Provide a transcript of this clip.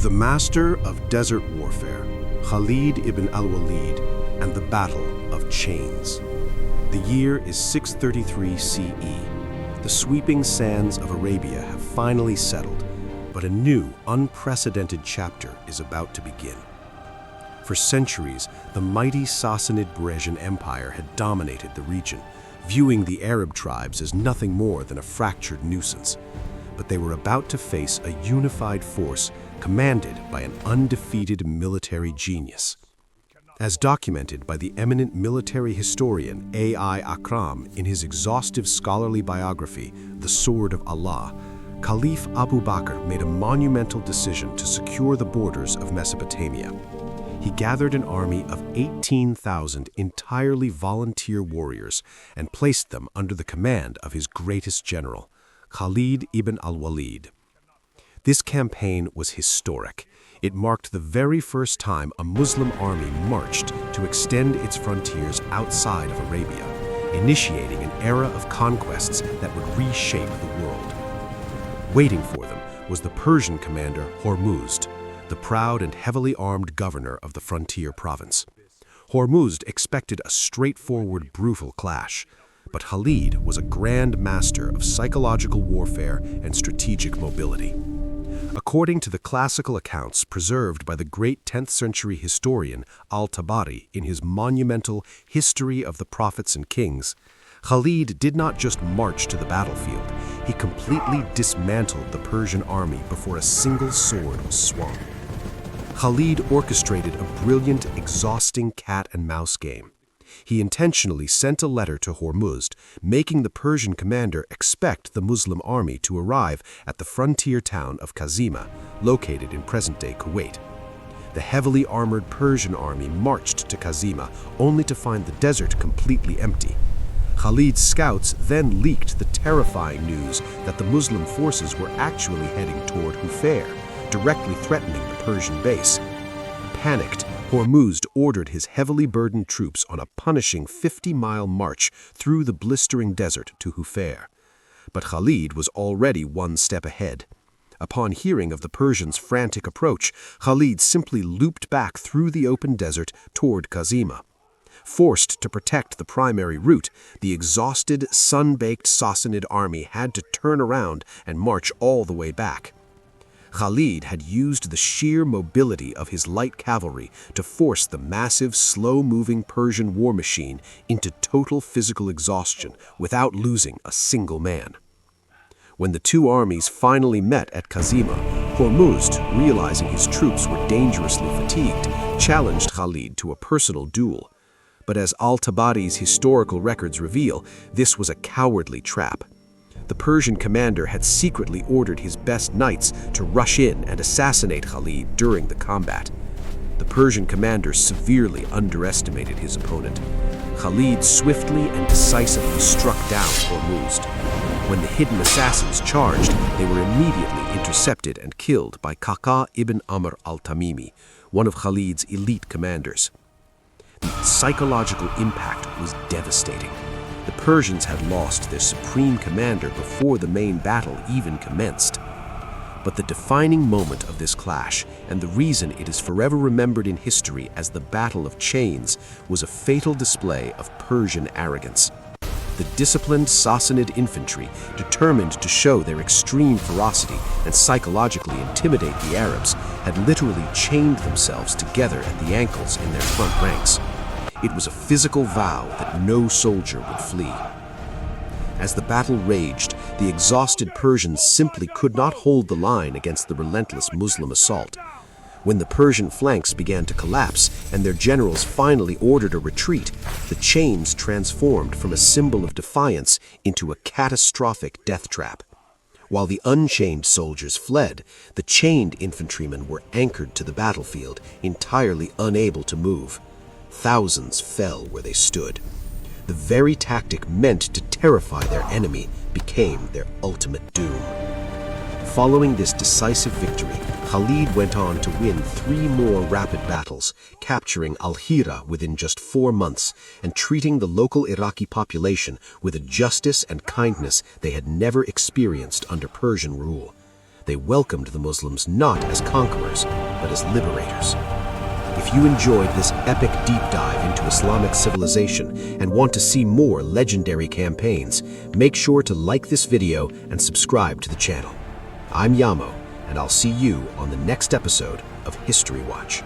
The master of desert warfare, Khalid ibn al-Walid, and the Battle of Chains. The year is 633 CE. The sweeping sands of Arabia have finally settled, but a new, unprecedented chapter is about to begin. For centuries, the mighty Sassanid Persian Empire had dominated the region, viewing the Arab tribes as nothing more than a fractured nuisance. But they were about to face a unified force commanded by an undefeated military genius. As documented by the eminent military historian A.I. Akram in his exhaustive scholarly biography, The Sword of Allah, Caliph Abu Bakr made a monumental decision to secure the borders of Mesopotamia. He gathered an army of 18,000 entirely volunteer warriors and placed them under the command of his greatest general, Khalid ibn al-Walid. This campaign was historic. It marked the very first time a Muslim army marched to extend its frontiers outside of Arabia, initiating an era of conquests that would reshape the world. Waiting for them was the Persian commander Hormozd, the proud and heavily armed governor of the frontier province. Hormozd expected a straightforward, brutal clash, but Khalid was a grand master of psychological warfare and strategic mobility. According to the classical accounts preserved by the great 10th century historian al-Tabari in his monumental History of the Prophets and Kings, Khalid did not just march to the battlefield, he completely dismantled the Persian army before a single sword was swung. Khalid orchestrated a brilliant, exhausting cat-and-mouse game. He intentionally sent a letter to Hormozd, making the Persian commander expect the Muslim army to arrive at the frontier town of Kazima, located in present-day Kuwait. The heavily armored Persian army marched to Kazima, only to find the desert completely empty. Khalid's scouts then leaked the terrifying news that the Muslim forces were actually heading toward Hufair, directly threatening the Persian base. Panicked, Hormozd ordered his heavily burdened troops on a punishing 50-mile march through the blistering desert to Hufair. But Khalid was already one step ahead. Upon hearing of the Persians' frantic approach, Khalid simply looped back through the open desert toward Kazima. Forced to protect the primary route, the exhausted, sun-baked Sassanid army had to turn around and march all the way back. Khalid had used the sheer mobility of his light cavalry to force the massive, slow-moving Persian war machine into total physical exhaustion without losing a single man. When the two armies finally met at Kazima, Hormozd, realizing his troops were dangerously fatigued, challenged Khalid to a personal duel. But as al-Tabari's historical records reveal, this was a cowardly trap. The Persian commander had secretly ordered his best knights to rush in and assassinate Khalid during the combat. The Persian commander severely underestimated his opponent. Khalid swiftly and decisively struck down Hormozd. When the hidden assassins charged, they were immediately intercepted and killed by Qa'qa ibn Amr al-Tamimi, one of Khalid's elite commanders. The psychological impact was devastating. The Persians had lost their supreme commander before the main battle even commenced. But the defining moment of this clash, and the reason it is forever remembered in history as the Battle of Chains, was a fatal display of Persian arrogance. The disciplined Sassanid infantry, determined to show their extreme ferocity and psychologically intimidate the Arabs, had literally chained themselves together at the ankles in their front ranks. It was a physical vow that no soldier would flee. As the battle raged, the exhausted Persians simply could not hold the line against the relentless Muslim assault. When the Persian flanks began to collapse and their generals finally ordered a retreat, the chains transformed from a symbol of defiance into a catastrophic death trap. While the unchained soldiers fled, the chained infantrymen were anchored to the battlefield, entirely unable to move. Thousands fell where they stood. The very tactic meant to terrify their enemy became their ultimate doom. Following this decisive victory, Khalid went on to win 3 more rapid battles, capturing Al-Hira within just 4 months and treating the local Iraqi population with a justice and kindness they had never experienced under Persian rule. they welcomed the Muslims not as conquerors, but as liberators. If you enjoyed this epic deep dive into Islamic civilization and want to see more legendary campaigns, make sure to like this video and subscribe to the channel. I'm Yamo, and I'll see you on the next episode of History Watch.